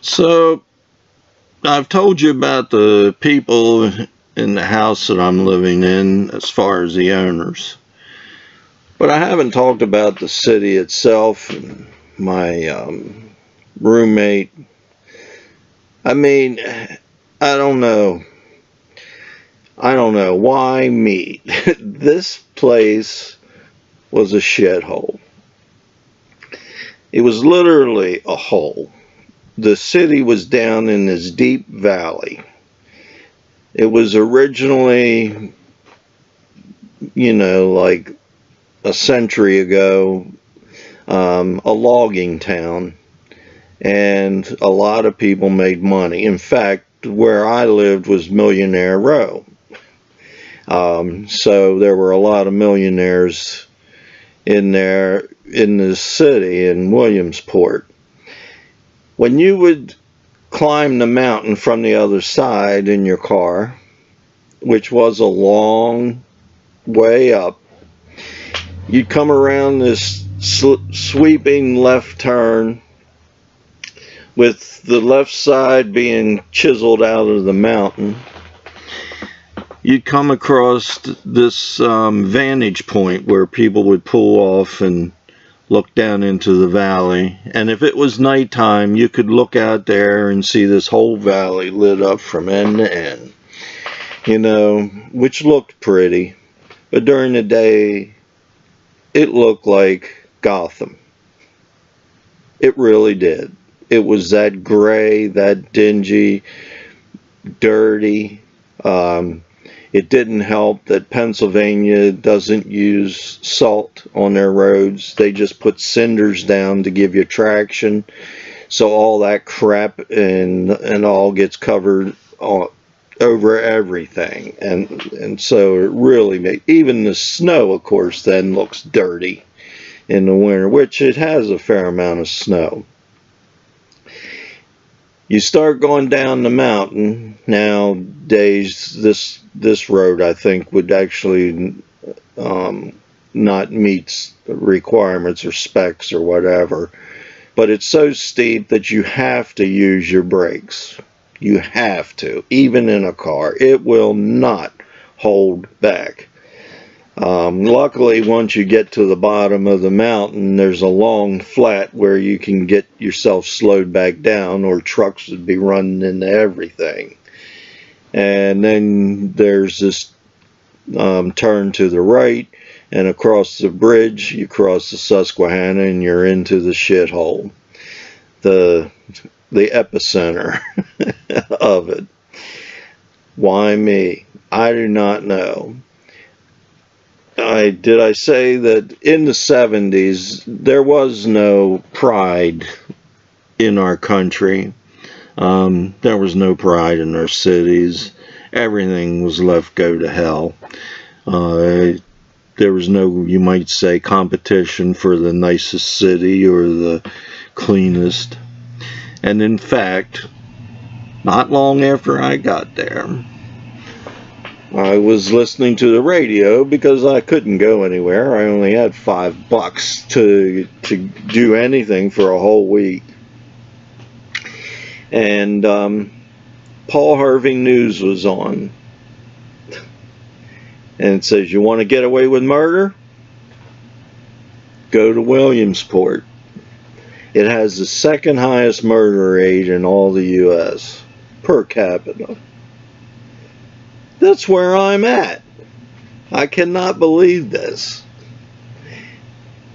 So, I've told you about the people in the house that I'm living in as far as the owners. But I haven't talked about the city itself, and my roommate. I mean, I don't know. I don't know. Why me? This place was a shithole. It was literally a hole. The city was down in this deep valley. It was originally, like a century ago, a logging town, and a lot of people made money. In fact, where I lived was Millionaire Row. So there were a lot of millionaires in there in this city in Williamsport. When you would climb the mountain from the other side in your car, which was a long way up, you'd come around this sweeping left turn with the left side being chiseled out of the mountain. You'd come across this vantage point where people would pull off and look down into the valley, and if it was nighttime, you could look out there and see this whole valley lit up from end to end, which looked pretty, but during the day it looked like Gotham. It really did. It was that gray, that dingy, dirty. It didn't help that Pennsylvania doesn't use salt on their roads. They just put cinders down to give you traction. So all that crap and all gets covered over everything. And so it really made, even the snow, of course, then looks dirty in the winter, which it has a fair amount of snow. You start going down the mountain. Nowadays, this road, I think, would actually not meet requirements or specs or whatever. But it's so steep that you have to use your brakes. You have to, even in a car. It will not hold back. Luckily, once you get to the bottom of the mountain, there's a long flat where you can get yourself slowed back down, or trucks would be running into everything. And then there's this turn to the right, and across the bridge, you cross the Susquehanna, and you're into the shithole, the epicenter of it. Why me? I do not know. Did I say that in the 70s there was no pride in our country? There was no pride in our cities. Everything was left go to hell. There was no, you might say, competition for the nicest city or the cleanest. And in fact, not long after I got there, I was listening to the radio because I couldn't go anywhere. I only had $5 to do anything for a whole week. And Paul Harvey News was on. And it says, you want to get away with murder? Go to Williamsport. It has the second highest murder rate in all the U.S. per capita. That's where I'm at. I cannot believe this.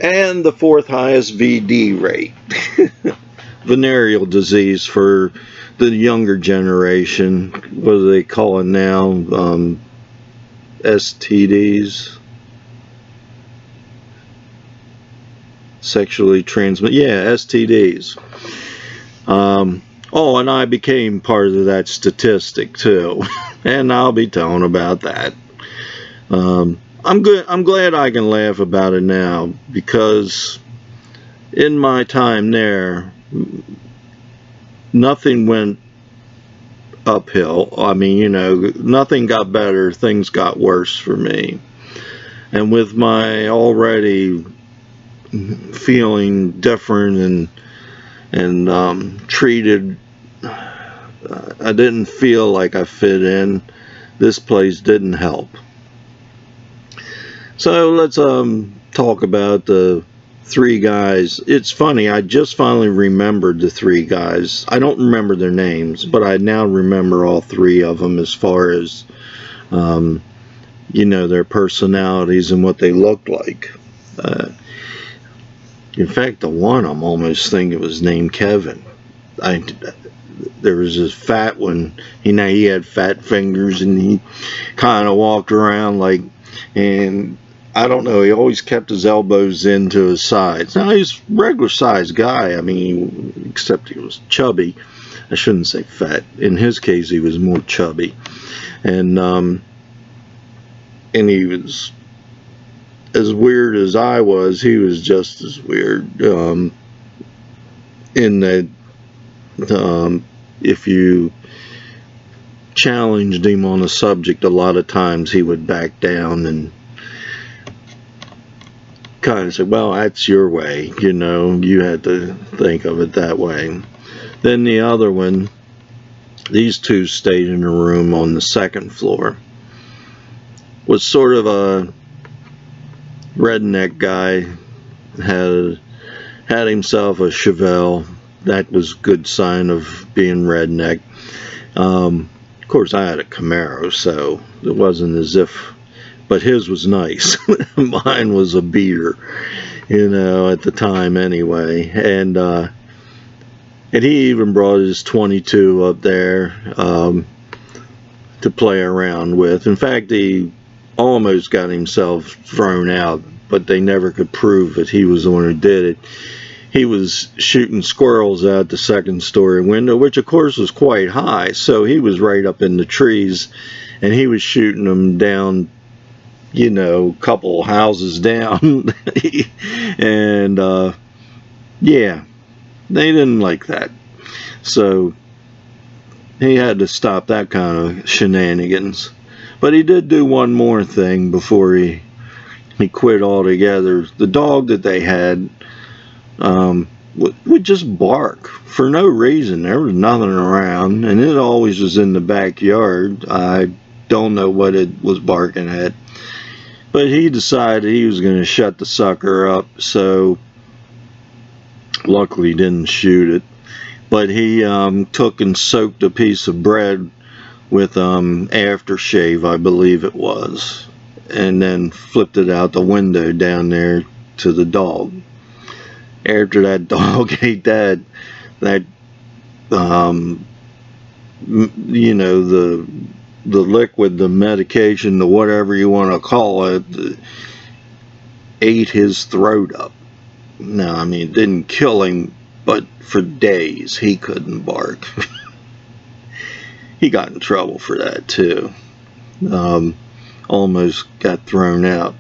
And the fourth highest VD rate. Venereal disease for the younger generation. What do they call it now? STDs. Sexually transmitted. Yeah, STDs. Oh, and I became part of that statistic too. And I'll be telling about that. I'm glad I can laugh about it now, because in my time there, nothing went uphill. I mean, nothing got better. Things got worse for me. And with my already feeling different and treated I didn't feel like I fit in. This place didn't help. So let's talk about the three guys. It's funny, I just finally remembered the three guys. I don't remember their names, but I now remember all three of them as far as you know, their personalities and what they looked like. In fact, the one I'm almost thinking was named Kevin. There was this fat one. He had fat fingers, and he kind of walked around like, and I don't know, he always kept his elbows into his sides. Now, he's a regular sized guy, I mean, except he was chubby. I shouldn't say fat. In his case, he was more chubby. And he was as weird as I was. He was just as weird, in that if you challenged him on a subject, a lot of times he would back down and kind of say, well, that's your way, you know, you had to think of it that way. Then the other one, these two stayed in a room on the second floor, was sort of a redneck guy, had himself a Chevelle. That was a good sign of being redneck. Of course, I had a Camaro, so it wasn't as if, but his was nice. Mine was a beater, you know, at the time anyway. And he even brought his 22 up there to play around with. In fact, he almost got himself thrown out, but they never could prove that he was the one who did it. He was shooting squirrels out the second story window, which of course was quite high, so he was right up in the trees, and he was shooting them down, you know, a couple houses down. And yeah, they didn't like that, so he had to stop that kind of shenanigans. But he did do one more thing before he quit altogether. The dog that they had would just bark for no reason. There was nothing around, and it always was in the backyard. I don't know what it was barking at, but he decided he was going to shut the sucker up, so luckily didn't shoot it. But he took and soaked a piece of bread with aftershave, I believe it was, and then flipped it out the window down there to the dog. After that dog ate that you know, the liquid, the medication, the whatever you want to call it, ate his throat up. Now, I mean, it didn't kill him, but for days he couldn't bark. He got in trouble for that too. Almost got thrown out.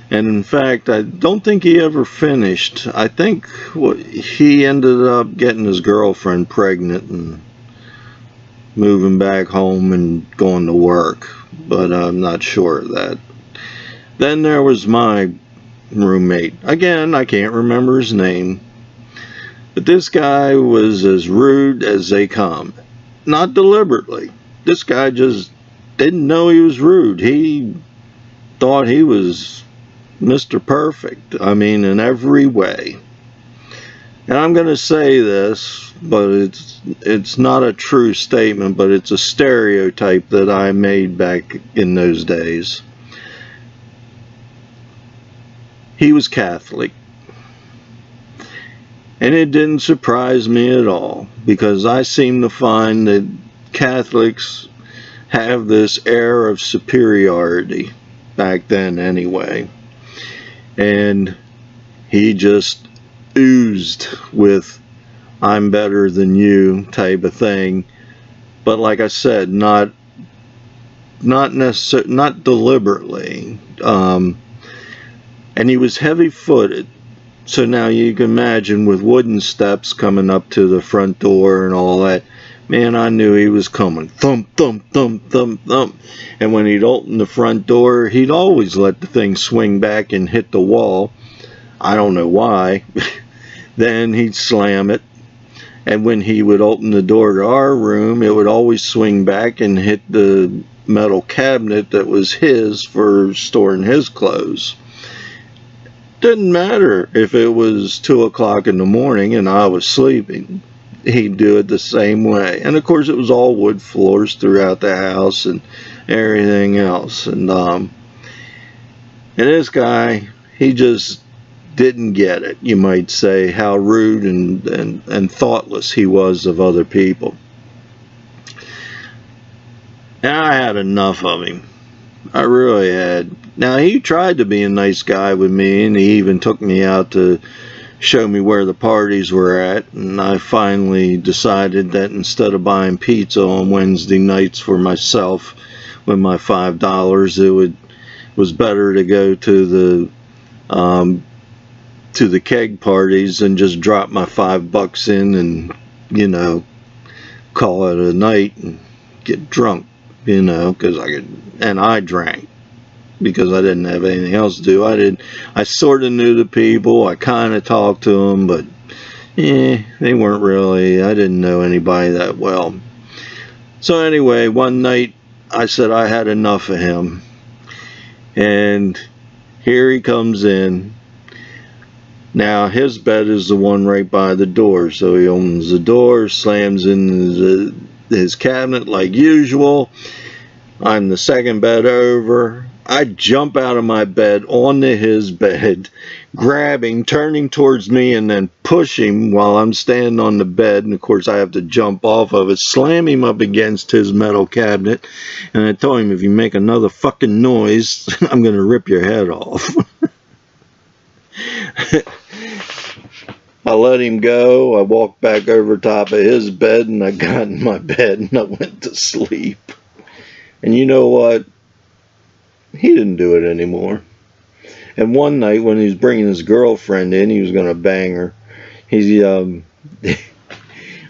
And in fact, I don't think he ever finished. I think he ended up getting his girlfriend pregnant and moving back home and going to work, but I'm not sure of that. Then there was my roommate. Again, I can't remember his name, but this guy was as rude as they come. Not deliberately. This guy just didn't know he was rude. He thought he was Mr. Perfect. I mean, in every way. And I'm going to say this, but it's not a true statement, but it's a stereotype that I made back in those days. He was Catholic. And it didn't surprise me at all, because I seem to find that Catholics have this air of superiority, back then anyway. And he just oozed with I'm better than you type of thing. But like I said, not necessarily, not deliberately. And he was heavy-footed. So now you can imagine, with wooden steps coming up to the front door and all that, man, I knew he was coming. Thump, thump, thump, thump, thump. And when he'd open the front door, he'd always let the thing swing back and hit the wall. I don't know why. Then he'd slam it. And when he would open the door to our room, it would always swing back and hit the metal cabinet that was his for storing his clothes. Didn't matter if it was 2 o'clock in the morning and I was sleeping. He'd do it the same way. And of course it was all wood floors throughout the house and everything else. And this guy, he just didn't get it, you might say, how rude and thoughtless he was of other people. And I had enough of him. I really had. Now, he tried to be a nice guy with me, and he even took me out to show me where the parties were at, and I finally decided that instead of buying pizza on Wednesday nights for myself with my $5, it was better to go to the keg parties and just drop my $5 in and, you know, call it a night and get drunk, you know, because I drank because I didn't have anything else to do. I sort of knew the people, I kind of talked to them, but they weren't really, I didn't know anybody that well. So anyway, one night I said I had enough of him, and here he comes in. Now his bed is the one right by the door, so he opens the door, slams in his cabinet like usual. I'm the second bed over. I jump out of my bed onto his bed, grab him, turning towards me, and then push him while I'm standing on the bed. And of course I have to jump off of it, slam him up against his metal cabinet, and I told him, if you make another fucking noise, I'm going to rip your head off. I let him go. I walked back over top of his bed, and I got in my bed and I went to sleep. And you know what? He didn't do it anymore. And one night when he was bringing his girlfriend in, he was going to bang her.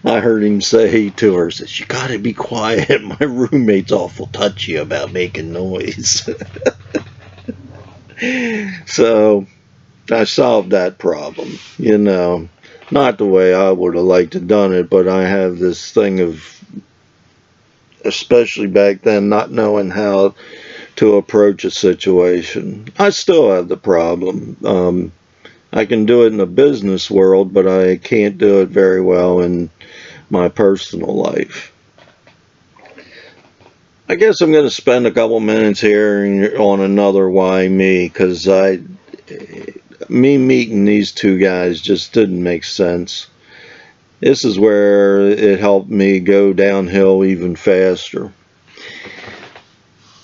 I heard him say to her, says, "You got to be quiet. My roommate's awful touchy about making noise." So I solved that problem, you know. Not the way I would have liked to have done it, but I have this thing of, especially back then, not knowing how to approach a situation. I still have the problem. I can do it in the business world, but I can't do it very well in my personal life. I guess I'm going to spend a couple minutes here on another why me, because me meeting these two guys just didn't make sense. This is where it helped me go downhill even faster.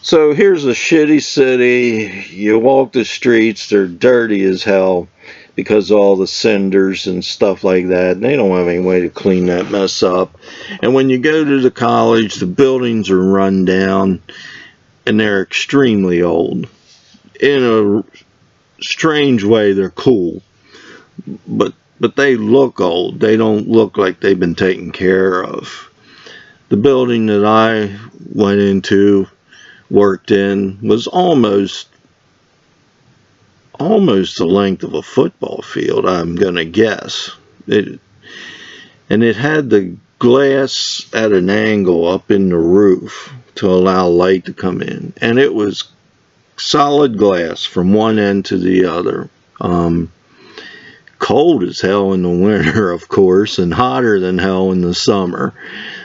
So here's a shitty city. You walk the streets, they're dirty as hell because of all the cinders and stuff like that. And they don't have any way to clean that mess up. And when you go to the college, the buildings are run down and they're extremely old. In a strange way, they're cool. But they look old. They don't look like they've been taken care of. The building that I worked in was almost the length of a football field, I'm gonna guess. And it had the glass at an angle up in the roof to allow light to come in, and it was solid glass from one end to the other. Cold as hell in the winter, of course, and hotter than hell in the summer.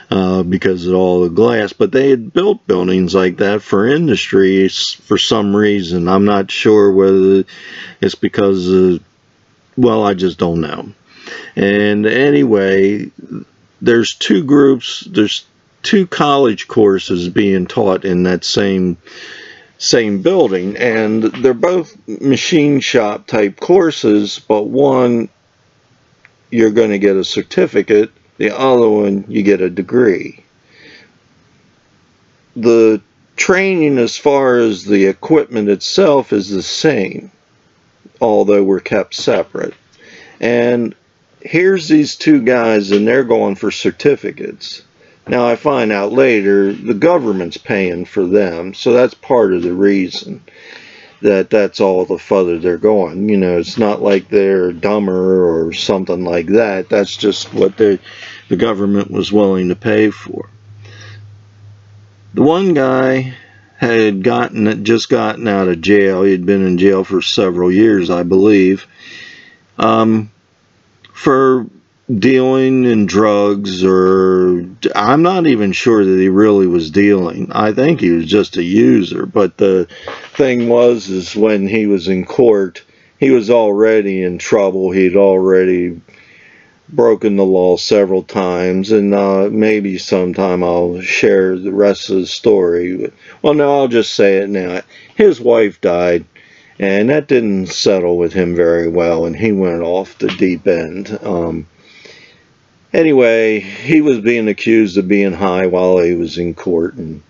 Because of all the glass. But they had built buildings like that for industry for some reason. I'm not sure whether it's because of, well, I just don't know. And anyway, there's two groups, there's two college courses being taught in that same building, and they're both machine shop type courses, but one you're going to get a certificate, the other one, you get a degree. The training as far as the equipment itself is the same, although we're kept separate. And here's these two guys, and they're going for certificates. Now I find out later the government's paying for them, so that's part of the reason that's all the further they're going. You know, it's not like they're dumber or something like that. That's just what the government was willing to pay for. The one guy had just gotten out of jail. He had been in jail for several years, I believe, for dealing in drugs, or I'm not even sure that he really was dealing. I think he was just a user. But the thing was, is when he was in court, he was already in trouble. He'd already broken the law several times, and maybe sometime I'll share the rest of the story. Well, no, I'll just say it now. His wife died, and that didn't settle with him very well, and he went off the deep end. Anyway, he was being accused of being high while he was in court, and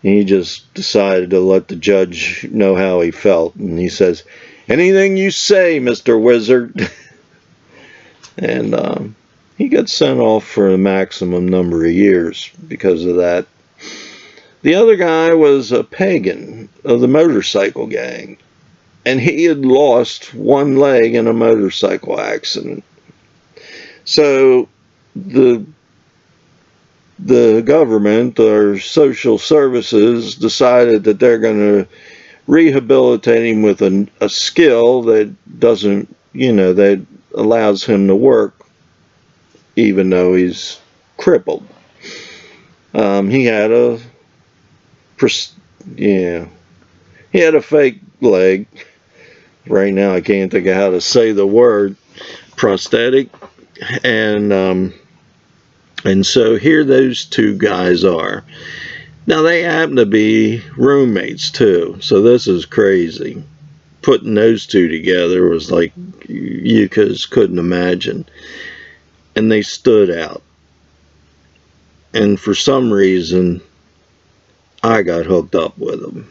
he just decided to let the judge know how he felt, and he says, "Anything you say, Mr. Wizard." And he got sent off for a maximum number of years because of that. The other guy was a pagan of the motorcycle gang, and he had lost one leg in a motorcycle accident. So the government or social services decided that they're going to rehabilitate him with a skill that doesn't, that allows him to work even though he's crippled. He had a fake leg. Right now I can't think of how to say the word prosthetic. And so here those two guys are. Now they happen to be roommates too, so this is crazy. Putting those two together was like you couldn't imagine. And they stood out. And for some reason, I got hooked up with them.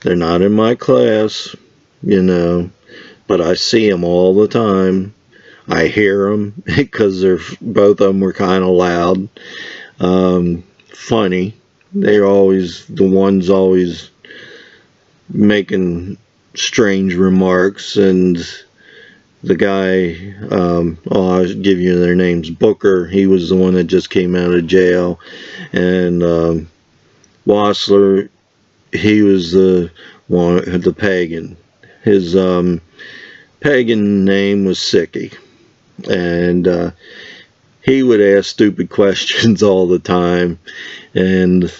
They're not in my class, but I see them all the time. I hear them because both of them were kind of loud. Funny. The one's always making strange remarks, and the guy, I'll give you their names. Booker, he was the one that just came out of jail, and Wassler, he was the pagan. His pagan name was Sicky, and he would ask stupid questions all the time, and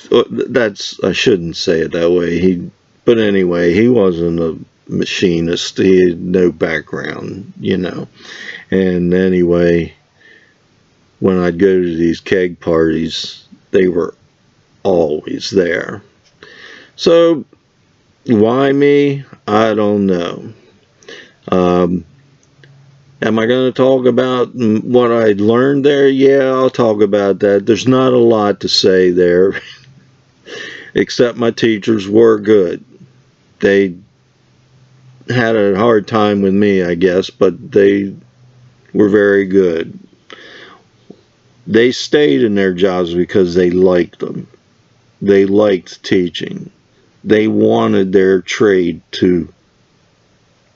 I shouldn't say it that way. But anyway, he wasn't a machinist. He had no background, And anyway, when I'd go to these keg parties, they were always there. So, why me? I don't know. Am I going to talk about what I learned there? Yeah, I'll talk about that. There's not a lot to say there, except my teachers were good. They had a hard time with me, I guess, but they were very good. They stayed in their jobs because they liked them. They liked teaching. They wanted their trade to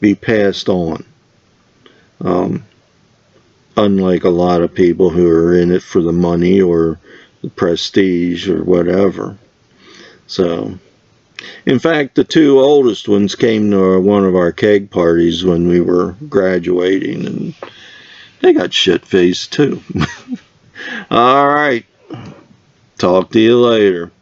be passed on. Unlike a lot of people who are in it for the money or the prestige or whatever. So, in fact, the two oldest ones came to one of our keg parties when we were graduating, and they got shit-faced too. All right. Talk to you later.